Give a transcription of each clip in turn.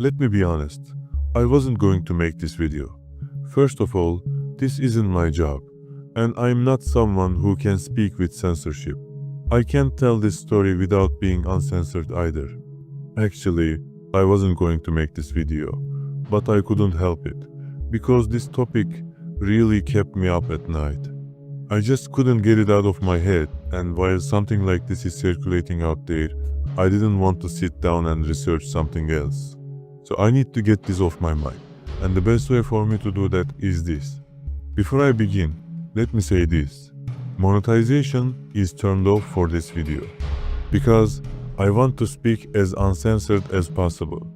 Let me be honest, I wasn't going to make this video. First of all, this isn't my job, and I'm not someone who can speak with censorship. I can't tell this story without being uncensored either. Actually, I wasn't going to make this video, but I couldn't help it, because this topic really kept me up at night. I just couldn't get it out of my head, and while something like this is circulating out there, I didn't want to sit down and research something else. So I need to get this off my mind, and the best way for me to do that is this. Before I begin, let me say this. Monetization is turned off for this video, because I want to speak as uncensored as possible.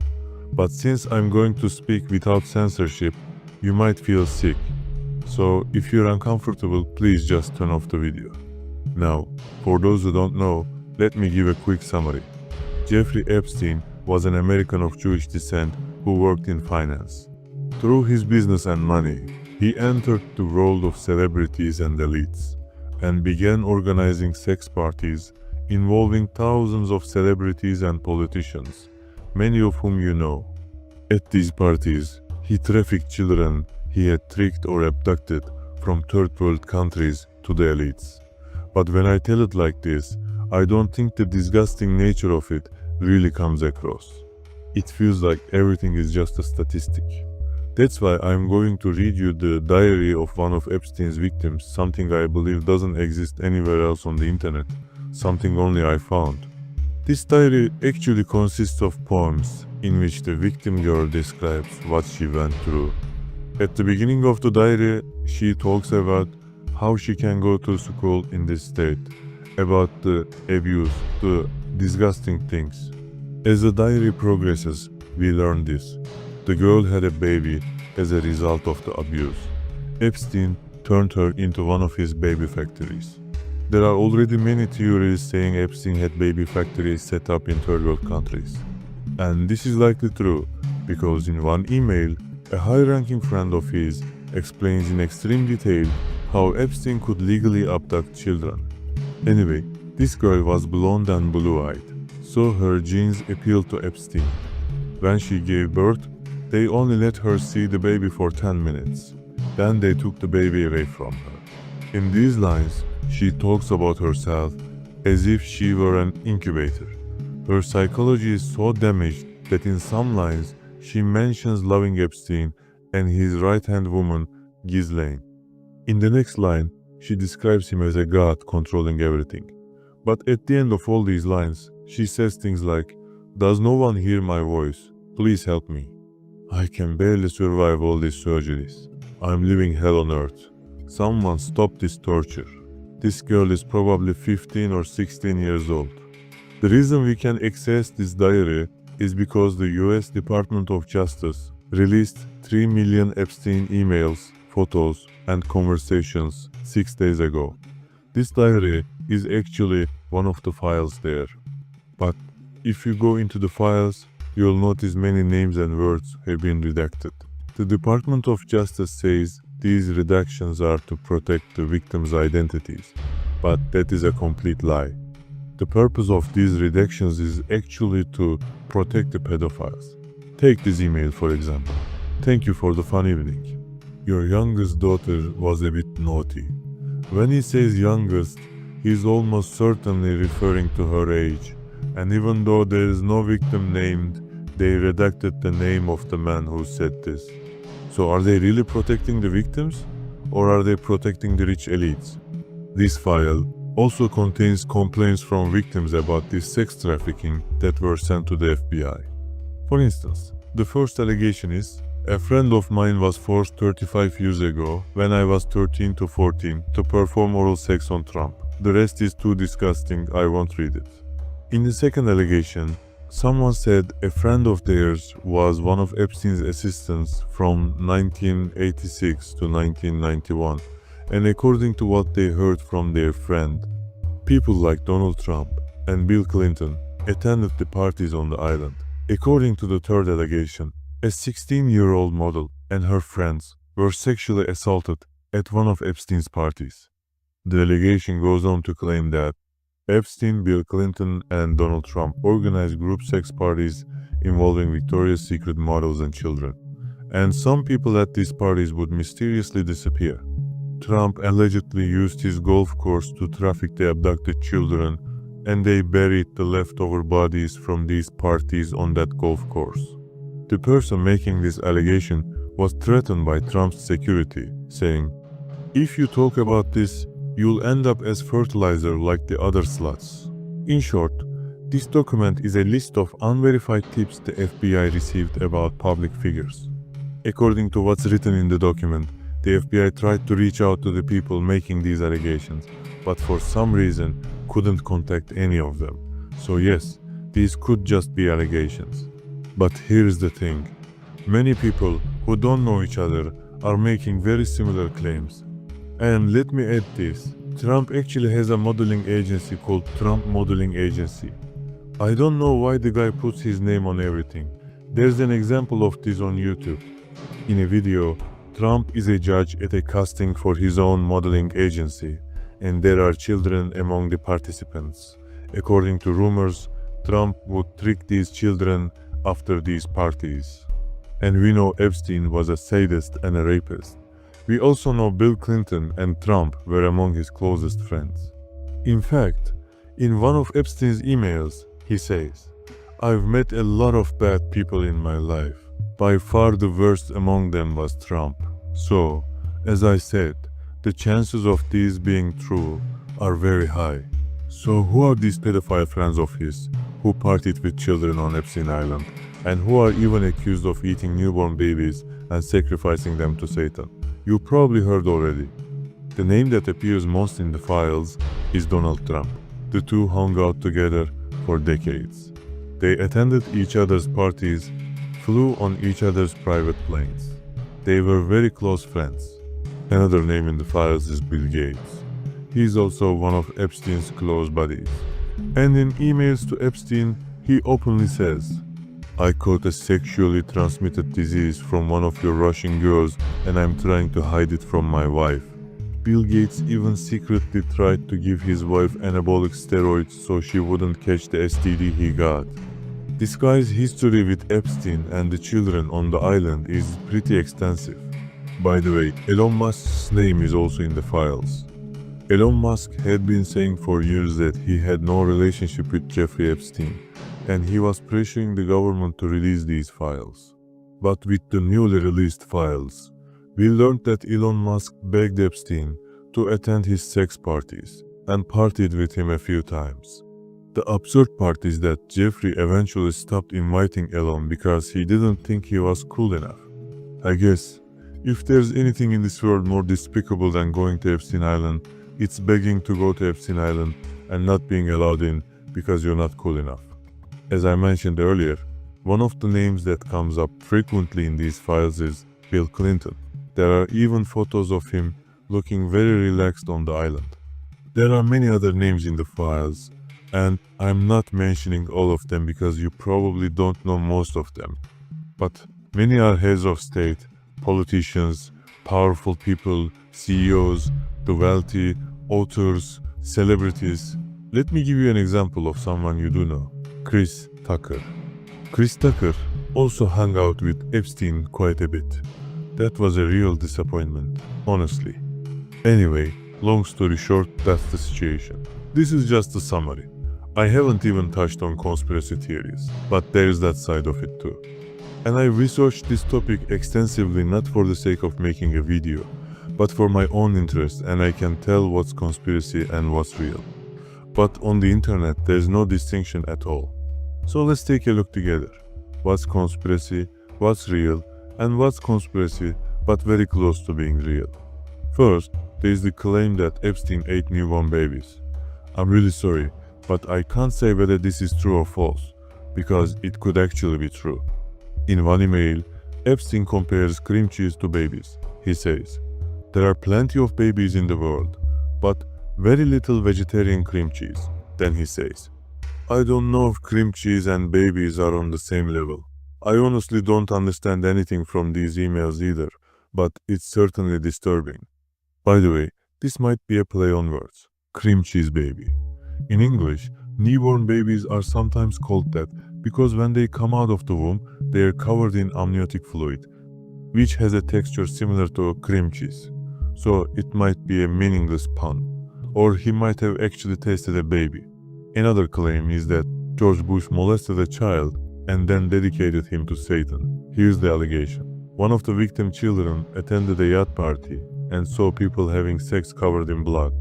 But since I'm going to speak without censorship, you might feel sick. So if you're uncomfortable, please just turn off the video. Now, for those who don't know, let me give a quick summary. Jeffrey Epstein was an American of Jewish descent who worked in finance. Through his business and money, he entered the world of celebrities and elites, and began organizing sex parties involving thousands of celebrities and politicians, many of whom you know. At these parties, he trafficked children he had tricked or abducted from third world countries to the elites. But when I tell it like this, I don't think the disgusting nature of it really comes across. It feels like everything is just a statistic. That's why I'm going to read you the diary of one of Epstein's victims, something I believe doesn't exist anywhere else on the internet, something only I found. This diary actually consists of poems in which the victim girl describes what she went through. At the beginning of the diary, she talks about how she can go to school in this state, about the abuse, the disgusting things. As the diary progresses, we learn this. The girl had a baby as a result of the abuse. Epstein turned her into one of his baby factories. There are already many theories saying Epstein had baby factories set up in third world countries. And this is likely true, because in one email, a high-ranking friend of his explains in extreme detail how Epstein could legally abduct children. Anyway, this girl was blonde and blue-eyed, so her genes appealed to Epstein. When she gave birth, they only let her see the baby for 10 minutes. Then they took the baby away from her. In these lines, she talks about herself as if she were an incubator. Her psychology is so damaged that in some lines, she mentions loving Epstein and his right-hand woman, Ghislaine. In the next line, she describes him as a god controlling everything. But at the end of all these lines, she says things like, "Does no one hear my voice? Please help me. I can barely survive all these surgeries. I'm living hell on earth. Someone stop this torture." This girl is probably 15 or 16 years old. The reason we can access this diary is because the US Department of Justice released 3 million Epstein emails, photos, and conversations 6 days ago. This diary is actually one of the files there. But if you go into the files, you'll notice many names and words have been redacted. The Department of Justice says these redactions are to protect the victims' identities, but that is a complete lie. The purpose of these redactions is actually to protect the pedophiles. Take this email for example. "Thank you for the fun evening. Your youngest daughter was a bit naughty." When he says youngest, he's almost certainly referring to her age. And even though there is no victim named, they redacted the name of the man who said this. So are they really protecting the victims? Or are they protecting the rich elites? This file also contains complaints from victims about this sex trafficking that were sent to the FBI. For instance, the first allegation is, "A friend of mine was forced 35 years ago, when I was 13 to 14, to perform oral sex on Trump. The rest is too disgusting, I won't read it." In the second allegation, someone said a friend of theirs was one of Epstein's assistants from 1986 to 1991, and according to what they heard from their friend, people like Donald Trump and Bill Clinton attended the parties on the island. According to the third allegation, a 16-year-old model and her friends were sexually assaulted at one of Epstein's parties. The allegation goes on to claim that Epstein, Bill Clinton, and Donald Trump organized group sex parties involving Victoria's Secret models and children. And some people at these parties would mysteriously disappear. Trump allegedly used his golf course to traffic the abducted children, and they buried the leftover bodies from these parties on that golf course. The person making this allegation was threatened by Trump's security, saying, "If you talk about this, you'll end up as fertilizer like the other sluts." In short, this document is a list of unverified tips the FBI received about public figures. According to what's written in the document, the FBI tried to reach out to the people making these allegations, but for some reason couldn't contact any of them. So yes, these could just be allegations. But here's the thing. Many people who don't know each other are making very similar claims. And let me add this. Trump actually has a modeling agency called Trump Modeling Agency. I don't know why the guy puts his name on everything. There's an example of this on YouTube. In a video, Trump is a judge at a casting for his own modeling agency, and there are children among the participants. According to rumors, Trump would trick these children after these parties. And we know Epstein was a sadist and a rapist. We also know Bill Clinton and Trump were among his closest friends. In fact, in one of Epstein's emails, he says, "I've met a lot of bad people in my life. By far the worst among them was Trump. So, as I said, the chances of these being true are very high." So who are these pedophile friends of his who partied with children on Epstein Island and who are even accused of eating newborn babies and sacrificing them to Satan? You probably heard already. The name that appears most in the files is Donald Trump. The two hung out together for decades. They attended each other's parties, flew on each other's private planes. They were very close friends. Another name in the files is Bill Gates. He is also one of Epstein's close buddies. And in emails to Epstein, he openly says, "I caught a sexually transmitted disease from one of your Russian girls and I'm trying to hide it from my wife." Bill Gates even secretly tried to give his wife anabolic steroids so she wouldn't catch the STD he got. This guy's history with Epstein and the children on the island is pretty extensive. By the way, Elon Musk's name is also in the files. Elon Musk had been saying for years that he had no relationship with Jeffrey Epstein, and he was pressuring the government to release these files. But with the newly released files, we learned that Elon Musk begged Epstein to attend his sex parties and partied with him a few times. The absurd part is that Jeffrey eventually stopped inviting Elon because he didn't think he was cool enough. I guess, if there's anything in this world more despicable than going to Epstein Island, it's begging to go to Epstein Island and not being allowed in because you're not cool enough. As I mentioned earlier, one of the names that comes up frequently in these files is Bill Clinton. There are even photos of him looking very relaxed on the island. There are many other names in the files, and I'm not mentioning all of them because you probably don't know most of them. But many are heads of state, politicians, powerful people, CEOs, the wealthy, authors, celebrities. Let me give you an example of someone you do know. Chris Tucker. Chris Tucker also hung out with Epstein quite a bit. That was a real disappointment, honestly. Anyway, long story short, that's the situation. This is just a summary. I haven't even touched on conspiracy theories, but there's that side of it too. And I researched this topic extensively not for the sake of making a video, but for my own interest, and I can tell what's conspiracy and what's real. But on the internet, there's no distinction at all. So let's take a look together. What's conspiracy, what's real, and what's conspiracy but very close to being real. First, there is the claim that Epstein ate newborn babies. I'm really sorry, but I can't say whether this is true or false, because it could actually be true. In one email, Epstein compares cream cheese to babies. He says, "There are plenty of babies in the world, but very little vegetarian cream cheese." Then he says, "I don't know if cream cheese and babies are on the same level. I honestly don't understand anything from these emails either, but it's certainly disturbing." By the way, this might be a play on words. Cream cheese baby. In English, newborn babies are sometimes called that because when they come out of the womb, they are covered in amniotic fluid, which has a texture similar to cream cheese. So it might be a meaningless pun, or he might have actually tasted a baby. Another claim is that George Bush molested a child and then dedicated him to Satan. Here's the allegation. One of the victim children attended a yacht party and saw people having sex covered in blood.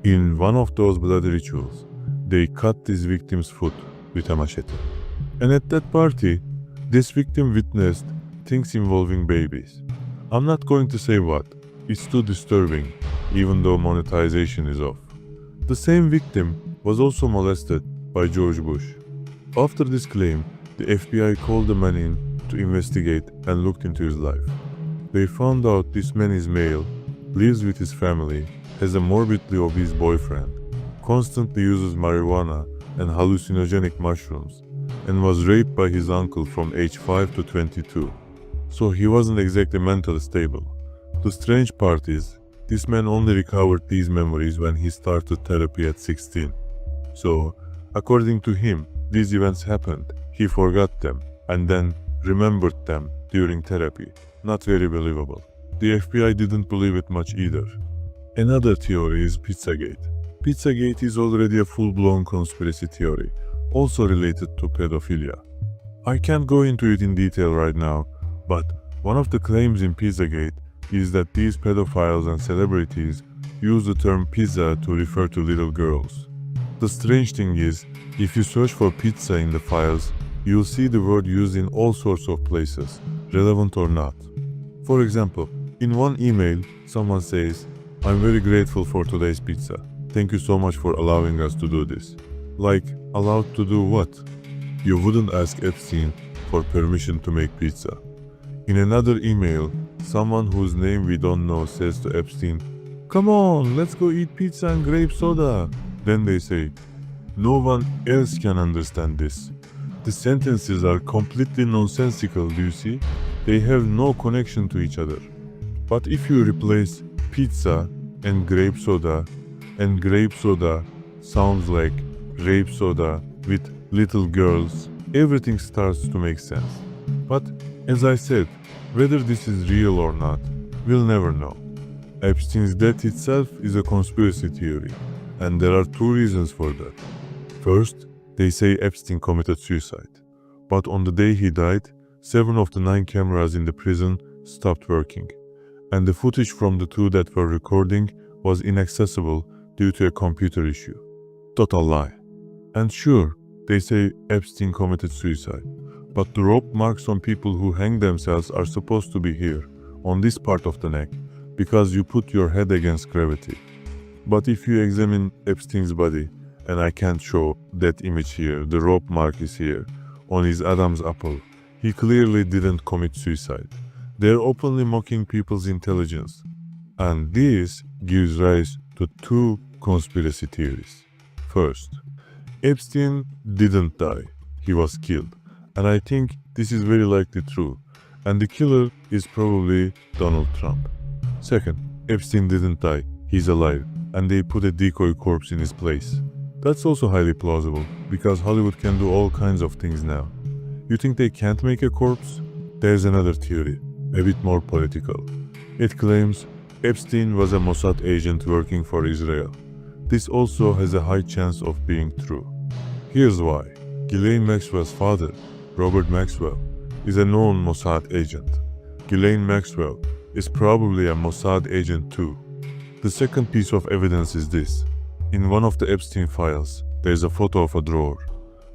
In one of those bloody rituals, they cut this victim's foot with a machete. And at that party, this victim witnessed things involving babies. I'm not going to say what, it's too disturbing, even though monetization is off. The same victim was also molested by George Bush. After this claim, the FBI called the man in to investigate and looked into his life. They found out this man is male, lives with his family, has a morbidly obese boyfriend, constantly uses marijuana and hallucinogenic mushrooms, and was raped by his uncle from age 5 to 22. So he wasn't exactly mentally stable. The strange part is, this man only recovered these memories when he started therapy at 16. So, according to him, these events happened, he forgot them, and then remembered them during therapy. Not very believable. The FBI didn't believe it much either. Another theory is Pizzagate. Pizzagate is already a full-blown conspiracy theory, also related to pedophilia. I can't go into it in detail right now, but one of the claims in Pizzagate is that these pedophiles and celebrities use the term pizza to refer to little girls. The strange thing is, if you search for pizza in the files, you'll see the word used in all sorts of places, relevant or not. For example, in one email, someone says, "I'm very grateful for today's pizza. Thank you so much for allowing us to do this." Like, allowed to do what? You wouldn't ask Epstein for permission to make pizza. In another email, someone whose name we don't know says to Epstein, "Come on, let's go eat pizza and grape soda." Then they say, "No one else can understand this. The sentences are completely nonsensical, do you see? They have no connection to each other." But if you replace pizza and grape soda sounds like rape soda with little girls, everything starts to make sense. But as I said, whether this is real or not, we'll never know. Epstein's death itself is a conspiracy theory, and there are two reasons for that. First, they say Epstein committed suicide, but on the day he died, 7 of the 9 cameras in the prison stopped working, and the footage from the 2 that were recording was inaccessible due to a computer issue. Total lie. And sure, they say Epstein committed suicide, but the rope marks on people who hang themselves are supposed to be here, on this part of the neck, because you put your head against gravity. But if you examine Epstein's body, and I can't show that image here, the rope mark is here, on his Adam's apple, he clearly didn't commit suicide. They're openly mocking people's intelligence. And this gives rise to 2 conspiracy theories. First, Epstein didn't die, he was killed. And I think this is very likely true, and the killer is probably Donald Trump. Second, Epstein didn't die, he's alive, and they put a decoy corpse in his place. That's also highly plausible, because Hollywood can do all kinds of things now. You think they can't make a corpse? There's another theory, a bit more political. It claims Epstein was a Mossad agent working for Israel. This also has a high chance of being true. Here's why. Ghislaine Maxwell's father, Robert Maxwell, is a known Mossad agent. Ghislaine Maxwell is probably a Mossad agent too. The second piece of evidence is this. In one of the Epstein files, there's a photo of a drawer.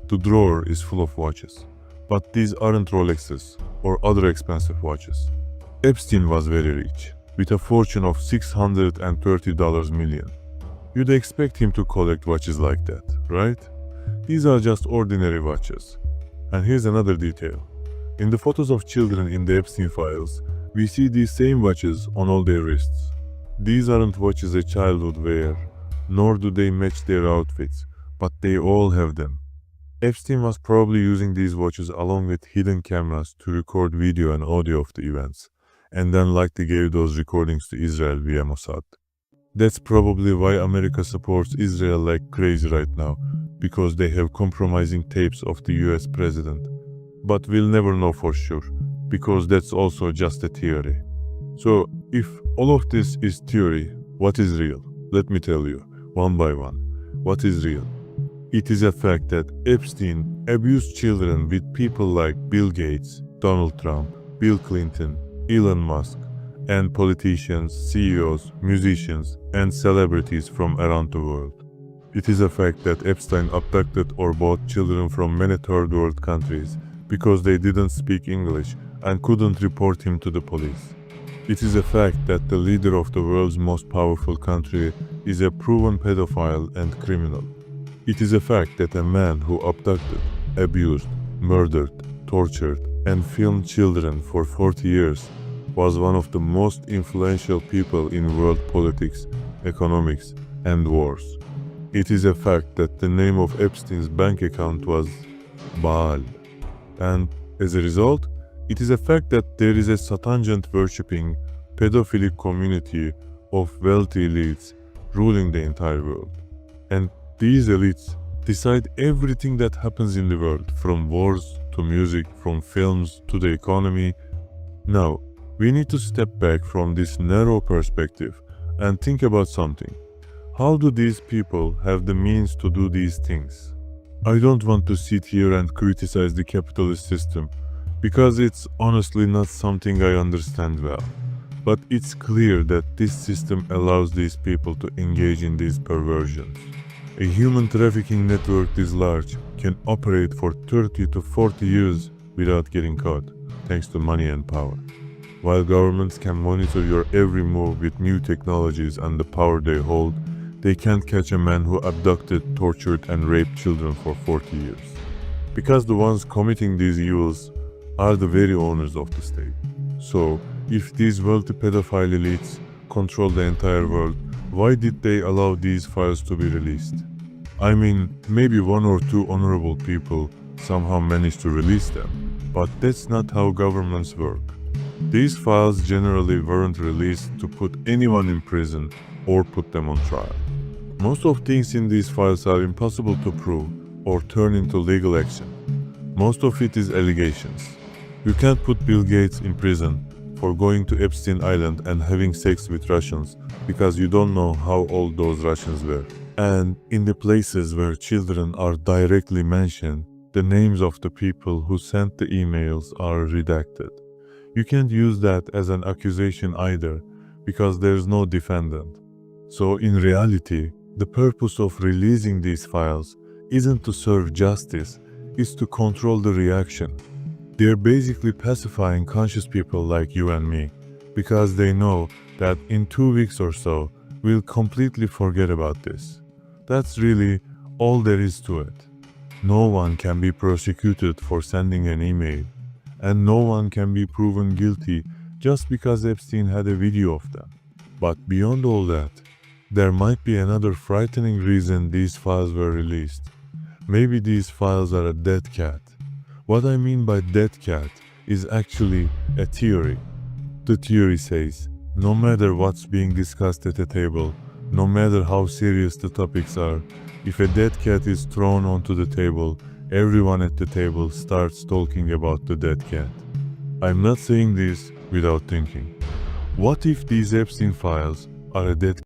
The drawer is full of watches, but these aren't Rolexes or other expensive watches. Epstein was very rich, with a fortune of $630 million. You'd expect him to collect watches like that, right? These are just ordinary watches. And here's another detail. In the photos of children in the Epstein files, we see these same watches on all their wrists. These aren't watches a child would wear, nor do they match their outfits, but they all have them. Epstein was probably using these watches along with hidden cameras to record video and audio of the events, and then likely gave those recordings to Israel via Mossad. That's probably why America supports Israel like crazy right now, because they have compromising tapes of the US president. But we'll never know for sure, because that's also just a theory. So, if all of this is theory, what is real? Let me tell you, one by one. What is real? It is a fact that Epstein abused children with people like Bill Gates, Donald Trump, Bill Clinton, Elon Musk, and politicians, CEOs, musicians, and celebrities from around the world. It is a fact that Epstein abducted or bought children from many third world countries because they didn't speak English and couldn't report him to the police. It is a fact that the leader of the world's most powerful country is a proven pedophile and criminal. It is a fact that a man who abducted, abused, murdered, tortured, and filmed children for 40 years was one of the most influential people in world politics, economics, and wars. It is a fact that the name of Epstein's bank account was Baal. And as a result, it is a fact that there is a Satan worshipping, pedophilic community of wealthy elites ruling the entire world. And these elites decide everything that happens in the world, from wars to music, from films to the economy. Now, we need to step back from this narrow perspective and think about something. How do these people have the means to do these things? I don't want to sit here and criticize the capitalist system, because it's honestly not something I understand well. But it's clear that this system allows these people to engage in these perversions. A human trafficking network this large can operate for 30 to 40 years without getting caught, thanks to money and power. While governments can monitor your every move with new technologies and the power they hold, they can't catch a man who abducted, tortured, and raped children for 40 years. Because the ones committing these evils are the very owners of the state. So, if these wealthy pedophile elites control the entire world, why did they allow these files to be released? I mean, maybe one or two honorable people somehow managed to release them, but that's not how governments work. These files generally weren't released to put anyone in prison or put them on trial. Most of things in these files are impossible to prove or turn into legal action. Most of it is allegations. You can't put Bill Gates in prison for going to Epstein Island and having sex with Russians because you don't know how old those Russians were. And in the places where children are directly mentioned, the names of the people who sent the emails are redacted. You can't use that as an accusation either, because there's no defendant. So in reality, the purpose of releasing these files isn't to serve justice, it's to control the reaction. They're basically pacifying conscious people like you and me, because they know that in 2 weeks or so, we'll completely forget about this. That's really all there is to it. No one can be prosecuted for sending an email, and no one can be proven guilty just because Epstein had a video of them. But beyond all that, there might be another frightening reason these files were released. Maybe these files are a dead cat. What I mean by dead cat is actually a theory. The theory says, no matter what's being discussed at a table, no matter how serious the topics are, if a dead cat is thrown onto the table, everyone at the table starts talking about the dead cat. I'm not saying this without thinking. What if these Epstein files are a dead